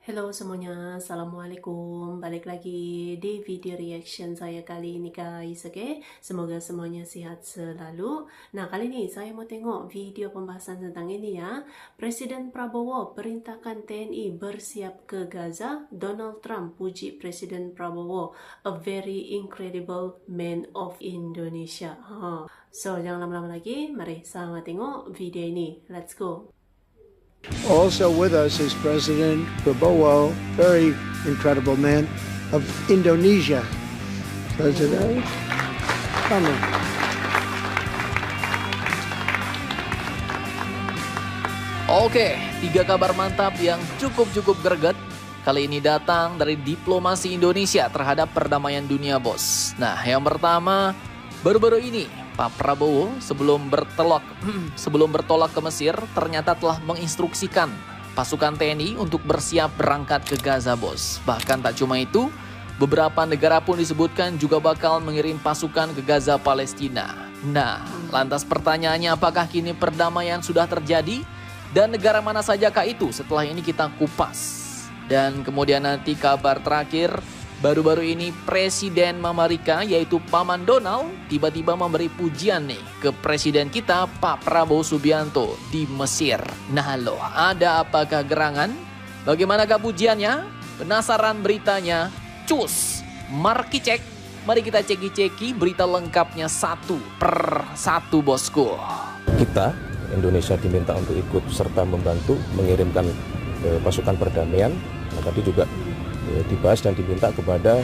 Halo semuanya, Assalamualaikum. Balik lagi di video reaction saya kali ini guys, oke? Semoga semuanya sehat selalu. Nah, kali ini saya mau tengok video pembahasan tentang ini ya. Presiden Prabowo perintahkan TNI bersiap ke Gaza. Donald Trump puji Presiden Prabowo, a very incredible man of Indonesia. So, jangan lama-lama lagi, mari sama tengok video ini. Let's go. Also with us is President Prabowo, very incredible man of Indonesia. President, come on. Oke, 3 kabar mantap yang cukup greget. Kali ini datang dari diplomasi Indonesia terhadap perdamaian dunia, bos. Nah, yang pertama, baru-baru ini Pak Prabowo sebelum bertolak ke Mesir ternyata telah menginstruksikan pasukan TNI untuk bersiap berangkat ke Gaza, bos. Bahkan tak cuma itu, beberapa negara pun disebutkan juga bakal mengirim pasukan ke Gaza Palestina. Nah, lantas pertanyaannya, apakah kini perdamaian sudah terjadi? Dan negara mana sajakah itu? Setelah ini kita kupas. Dan kemudian nanti kabar terakhir, baru-baru ini Presiden Amerika yaitu Paman Donald tiba-tiba memberi pujian nih ke Presiden kita Pak Prabowo Subianto di Mesir. Nah loh, ada apakah gerangan? Bagaimanakah pujiannya? Penasaran beritanya? Cus, mari cek. Mari kita ceki-ceki berita lengkapnya satu per satu, bosku. Kita, Indonesia, diminta untuk ikut serta membantu mengirimkan pasukan perdamaian. Nah, tadi juga dibahas dan diminta kepada.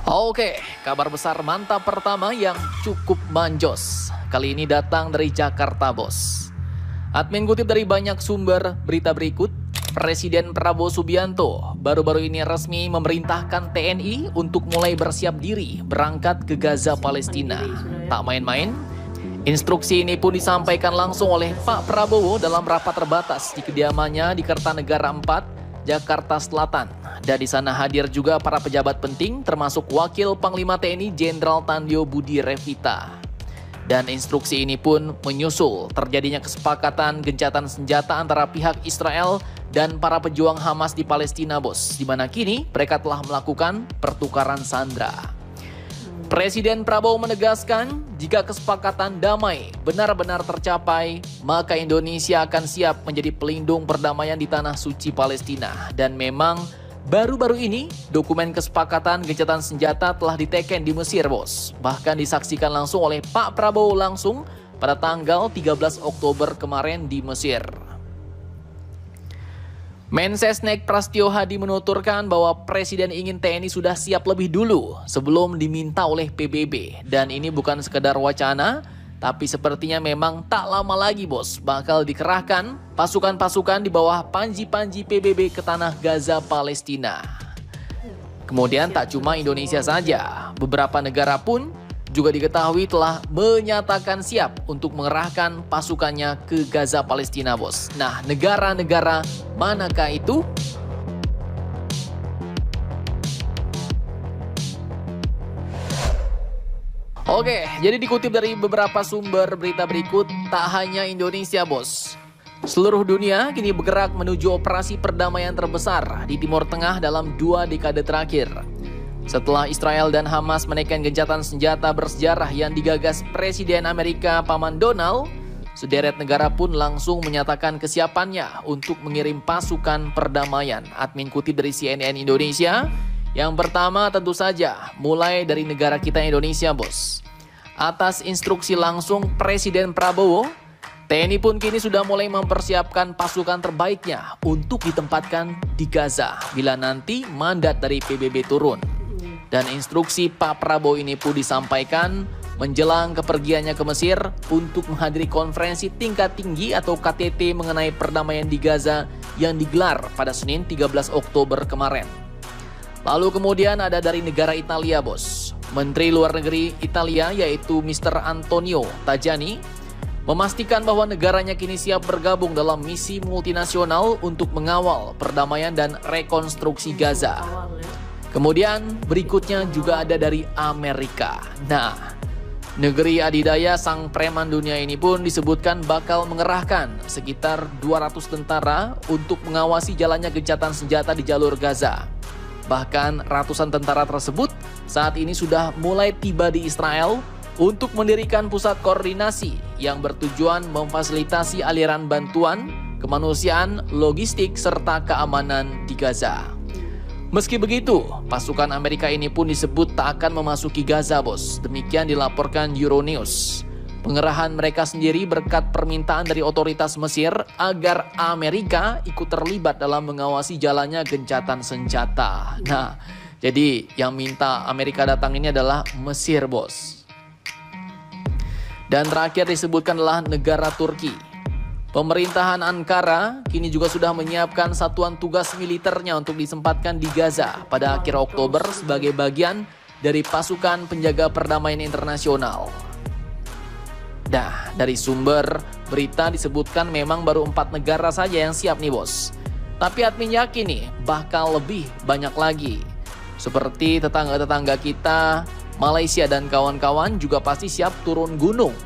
Oke, kabar besar mantap pertama yang cukup manjos. Kali ini datang dari Jakarta, bos. Admin kutip dari banyak sumber berita berikut. Presiden Prabowo Subianto baru-baru ini resmi memerintahkan TNI untuk mulai bersiap diri berangkat ke Gaza Palestina. Tak main-main, instruksi ini pun disampaikan langsung oleh Pak Prabowo dalam rapat terbatas di kediamannya di Kertanegara 4, Jakarta Selatan. Dan di sana hadir juga para pejabat penting termasuk Wakil Panglima TNI Jenderal Tandio Budi Revita. Dan instruksi ini pun menyusul terjadinya kesepakatan gencatan senjata antara pihak Israel dan para pejuang Hamas di Palestina, bos. Di mana kini mereka telah melakukan pertukaran sandera. Presiden Prabowo menegaskan jika kesepakatan damai benar-benar tercapai, maka Indonesia akan siap menjadi pelindung perdamaian di tanah suci Palestina. Dan memang baru-baru ini dokumen kesepakatan gencatan senjata telah diteken di Mesir, bos. Bahkan disaksikan langsung oleh Pak Prabowo langsung pada tanggal 13 Oktober kemarin di Mesir. Mensesnek Prasetyo Hadi menuturkan bahwa Presiden ingin TNI sudah siap lebih dulu sebelum diminta oleh PBB. Dan ini bukan sekedar wacana, tapi sepertinya memang tak lama lagi, bos, bakal dikerahkan pasukan-pasukan di bawah panji-panji PBB ke tanah Gaza Palestina. Kemudian tak cuma Indonesia saja, beberapa negara pun juga diketahui telah menyatakan siap untuk mengerahkan pasukannya ke Gaza Palestina, bos. Nah, negara-negara manakah itu? Oke, jadi dikutip dari beberapa sumber berita berikut, tak hanya Indonesia, bos. Seluruh dunia kini bergerak menuju operasi perdamaian terbesar di Timur Tengah dalam 2 dekade terakhir. Setelah Israel dan Hamas menaikkan gencatan senjata bersejarah yang digagas Presiden Amerika Paman Donald, sederet negara pun langsung menyatakan kesiapannya untuk mengirim pasukan perdamaian. Admin kutip dari CNN Indonesia, yang pertama tentu saja mulai dari negara kita Indonesia, bos. Atas instruksi langsung Presiden Prabowo, TNI pun kini sudah mulai mempersiapkan pasukan terbaiknya untuk ditempatkan di Gaza bila nanti mandat dari PBB turun. Dan instruksi Pak Prabowo ini pun disampaikan menjelang kepergiannya ke Mesir untuk menghadiri konferensi tingkat tinggi atau KTT mengenai perdamaian di Gaza yang digelar pada Senin 13 Oktober kemarin. Lalu kemudian ada dari negara Italia, bos. Menteri Luar Negeri Italia yaitu Mr. Antonio Tajani memastikan bahwa negaranya kini siap bergabung dalam misi multinasional untuk mengawal perdamaian dan rekonstruksi Gaza. Kemudian berikutnya juga ada dari Amerika. Nah, Negeri adidaya sang preman dunia ini pun disebutkan bakal mengerahkan sekitar 200 tentara untuk mengawasi jalannya gencatan senjata di jalur Gaza. Bahkan ratusan tentara tersebut saat ini sudah mulai tiba di Israel untuk mendirikan pusat koordinasi yang bertujuan memfasilitasi aliran bantuan, kemanusiaan, logistik, serta keamanan di Gaza. Meski begitu, pasukan Amerika ini pun disebut tak akan memasuki Gaza, bos. Demikian dilaporkan Euronews. Pengerahan mereka sendiri berkat permintaan dari otoritas Mesir agar Amerika ikut terlibat dalam mengawasi jalannya gencatan senjata. Nah, jadi yang minta Amerika datang ini adalah Mesir, bos. Dan terakhir disebutkan adalah negara Turki. Pemerintahan Ankara kini juga sudah menyiapkan satuan tugas militernya untuk disempatkan di Gaza pada akhir Oktober sebagai bagian dari pasukan penjaga perdamaian internasional. Nah, dari sumber berita disebutkan memang baru 4 negara saja yang siap nih, bos. Tapi admin yakin nih bakal lebih banyak lagi. Seperti tetangga-tetangga kita, Malaysia dan kawan-kawan juga pasti siap turun gunung.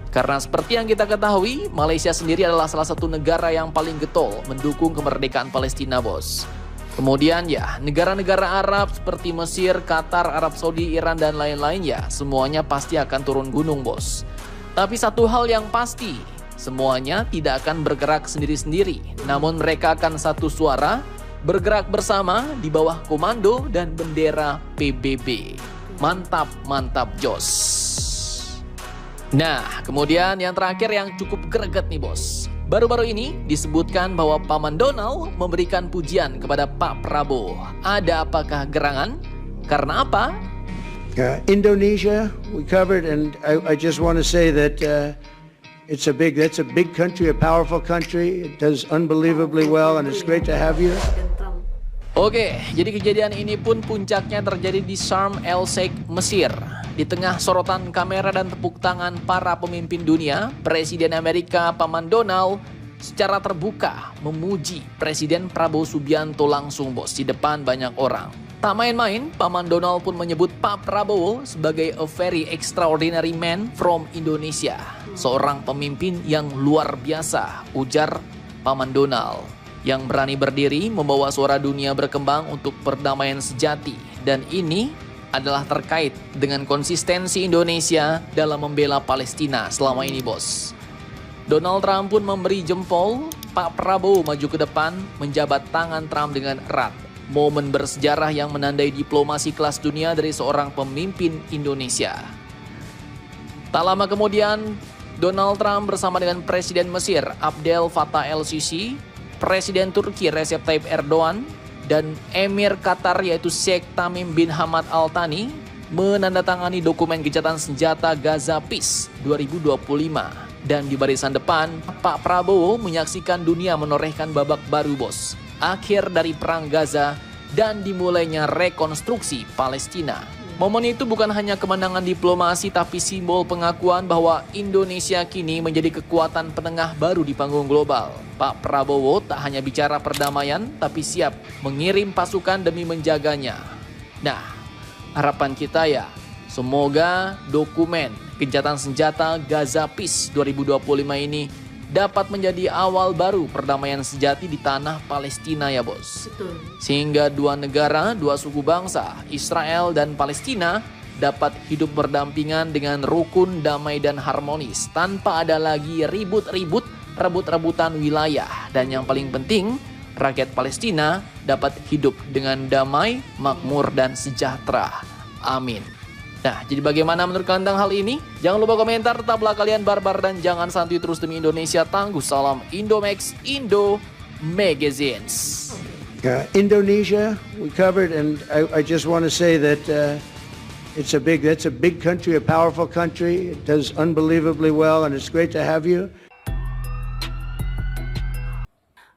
Karena seperti yang kita ketahui, Malaysia sendiri adalah salah satu negara yang paling getol mendukung kemerdekaan Palestina, bos. Kemudian ya, negara-negara Arab seperti Mesir, Qatar, Arab Saudi, Iran, dan lain-lain ya, semuanya pasti akan turun gunung, bos. Tapi satu hal yang pasti, semuanya tidak akan bergerak sendiri-sendiri. Namun mereka akan satu suara, bergerak bersama di bawah komando dan bendera PBB. Mantap, mantap, jos. Nah, kemudian yang terakhir yang cukup greget nih, bos. Baru-baru ini disebutkan bahwa Paman Donald memberikan pujian kepada Pak Prabowo. Ada apakah gerangan? Karena apa? Indonesia, we covered, and I just want to say that that's a big country, a powerful country. It does unbelievably well, and it's great to have you. Oke, jadi kejadian ini pun puncaknya terjadi di Sharm el Sheikh, Mesir. Di tengah sorotan kamera dan tepuk tangan para pemimpin dunia, Presiden Amerika Paman Donald secara terbuka memuji Presiden Prabowo Subianto langsung, bos, di depan banyak orang. Tak main-main, Paman Donald pun menyebut Pak Prabowo sebagai a very extraordinary man from Indonesia. Seorang pemimpin yang luar biasa, ujar Paman Donald, yang berani berdiri membawa suara dunia berkembang untuk perdamaian sejati. Dan ini adalah terkait dengan konsistensi Indonesia dalam membela Palestina selama ini, bos. Donald Trump pun memberi jempol, Pak Prabowo maju ke depan, menjabat tangan Trump dengan erat. Momen bersejarah yang menandai diplomasi kelas dunia dari seorang pemimpin Indonesia. Tak lama kemudian, Donald Trump bersama dengan Presiden Mesir Abdel Fattah el-Sisi, Presiden Turki Recep Tayyip Erdogan, dan Emir Qatar yaitu Sheikh Tamim bin Hamad Al Thani menandatangani dokumen gencatan senjata Gaza Peace 2025. Dan di barisan depan, Pak Prabowo menyaksikan dunia menorehkan babak baru, bos. Akhir dari perang Gaza dan dimulainya rekonstruksi Palestina. Momen itu bukan hanya kemenangan diplomasi tapi simbol pengakuan bahwa Indonesia kini menjadi kekuatan penengah baru di panggung global. Pak Prabowo tak hanya bicara perdamaian tapi siap mengirim pasukan demi menjaganya. Nah, harapan kita ya, semoga dokumen gencatan senjata Gaza Peace 2025 ini dapat menjadi awal baru perdamaian sejati di tanah Palestina ya, bos. Betul. Sehingga dua negara, dua suku bangsa, Israel dan Palestina dapat hidup berdampingan dengan rukun, damai dan harmonis tanpa ada lagi ribut-ribut, rebut-rebutan wilayah. Dan yang paling penting, rakyat Palestina dapat hidup dengan damai, makmur dan sejahtera. Amin. Nah, jadi bagaimana menurut kalian tentang hal ini? Jangan lupa komentar, tetaplah kalian barbar dan jangan santuy terus demi Indonesia. Tangguh salam Indomax, Indo Magazines. Indonesia, we covered, and I just want to say that that's a big country, a powerful country. It does unbelievably well, and it's great to have you.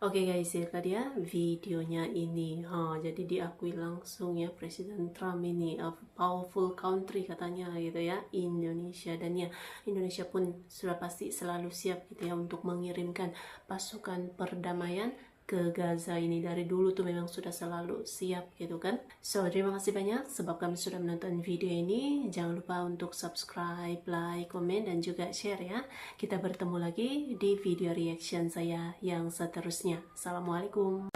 Oke guys, ya tadi ya videonya ini. Jadi diakui langsung ya Presiden Trump ini a powerful country katanya gitu ya, Indonesia. Dan ya Indonesia pun sudah pasti selalu siap gitu ya untuk mengirimkan pasukan perdamaian ke Gaza ini dari dulu tuh memang sudah selalu siap gitu kan. So terima kasih banyak sebab kami sudah menonton video ini. Jangan lupa untuk subscribe, like, komen, dan juga share ya. Kita bertemu lagi di video reaction saya yang seterusnya. Assalamualaikum.